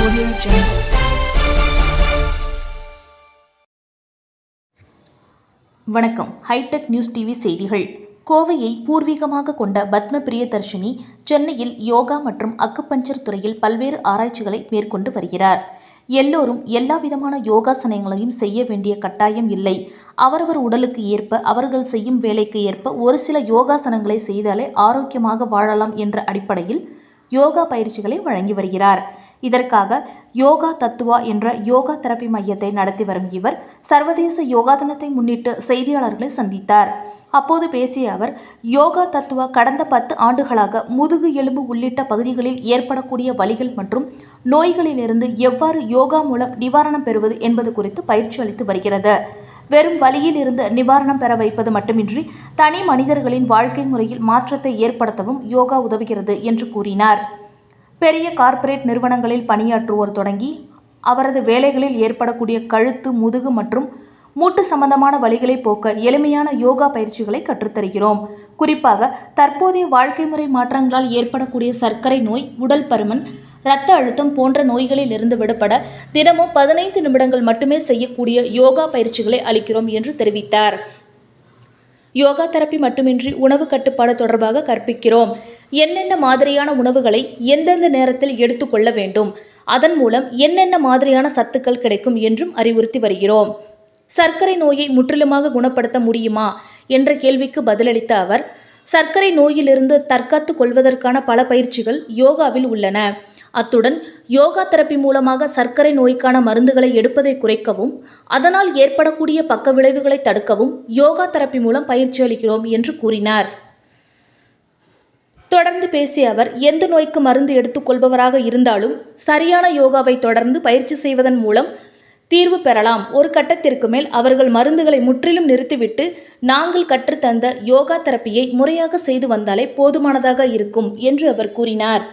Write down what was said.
Audio Jungle. வணக்கம். Hitech news TV செய்திகள். கோவையை பூர்வீகமாக கொண்ட பத்ம பிரியதர்ஷினி சென்னையில் யோகா மற்றும் அக்குபஞ்சர் துறையில் பல்வேறு ஆராய்ச்சிகளை மேற்கொண்டு வருகிறார். எல்லோரும் எல்லா விதமான யோகாசனங்களையும் செய்ய வேண்டிய கட்டாயம் இல்லை. அவரவர் உடலுக்கு ஏற்ப, அவர்கள் செய்யும் வேலைக்கு ஏற்ப ஒரு சில யோகாசனங்களை செய்தாலே ஆரோக்கியமாக வாழலாம் என்ற அடிப்படையில் யோகா பயிற்சிகளை வழங்கி வருகிறார். இதற்காக யோகா தத்துவா என்ற யோகா தெரப்பி மையத்தை நடத்தி வரும் இவர் சர்வதேச யோகா தினத்தை முன்னிட்டு செய்தியாளர்களை சந்தித்தார். அப்போது பேசிய அவர், யோகா தத்துவா கடந்த 10 ஆண்டுகளாக முதுகு எலும்பு உள்ளிட்ட பகுதிகளில் ஏற்படக்கூடிய வலிகள் மற்றும் நோய்களிலிருந்து எவ்வாறு யோகா மூலம் நிவாரணம் பெறுவது என்பது குறித்து பயிற்சி அளித்து வருகிறது. வெறும் வலியில் இருந்து நிவாரணம் பெற வைப்பது மட்டுமின்றி தனி மனிதர்களின் வாழ்க்கை முறையில் மாற்றத்தை ஏற்படுத்தவும் யோகா உதவுகிறது என்று கூறினார். பெரிய கார்ப்பரேட் நிறுவனங்களில் பணியாற்றுவோர் தொடங்கி அவரது வேலைகளில் ஏற்படக்கூடிய கழுத்து, முதுகு மற்றும் மூட்டு சம்பந்தமான வலிகளை போக்க எளிமையான யோகா பயிற்சிகளை கற்றுத்தருகிறோம். குறிப்பாக தற்போதைய வாழ்க்கை முறை மாற்றங்களால் ஏற்படக்கூடிய சர்க்கரை நோய், உடல் பருமன், இரத்த அழுத்தம் போன்ற நோய்களில் இருந்து விடுபட தினமும் 15 நிமிடங்கள் மட்டுமே செய்யக்கூடிய யோகா பயிற்சிகளை அளிக்கிறோம் என்று தெரிவித்தார். யோகா தெரப்பி மட்டுமின்றி உணவு கட்டுப்பாடு தொடர்பாக கற்பிக்கிறோம். என்னென்ன மாதிரியான உணவுகளை எந்தெந்த நேரத்தில் எடுத்துக்கொள்ள வேண்டும், அதன் மூலம் என்னென்ன மாதிரியான சத்துக்கள் கிடைக்கும் என்றும் அறிவுறுத்தி வருகிறோம். சர்க்கரை நோயை முற்றிலுமாக குணப்படுத்த முடியுமா என்ற கேள்விக்கு பதிலளித்த அவர், சர்க்கரை நோயிலிருந்து தற்காத்துக் கொள்வதற்கான பல பயிற்சிகள் யோகாவில் உள்ளன. அத்துடன் யோகா தெரப்பி மூலமாக சர்க்கரை நோய்க்கான மருந்துகளை எடுப்பதை குறைக்கவும், அதனால் ஏற்படக்கூடிய பக்க விளைவுகளை தடுக்கவும் யோகா தெரப்பி மூலம் பயிற்சி அளிக்கிறோம் என்று கூறினார். தொடர்ந்து பேசிய அவர், எந்த நோய்க்கு மருந்து எடுத்துக்கொள்பவராக இருந்தாலும் சரியான யோகாவை தொடர்ந்து பயிற்சி செய்வதன் மூலம் தீர்வு பெறலாம். ஒரு கட்டத்திற்கு மேல் அவர்கள் மருந்துகளை முற்றிலும் நிறுத்திவிட்டு நாங்கள் கற்றுத்தந்த யோகா தெரப்பியை முறையாக செய்து வந்தாலே போதுமானதாக இருக்கும் என்று அவர் கூறினார்.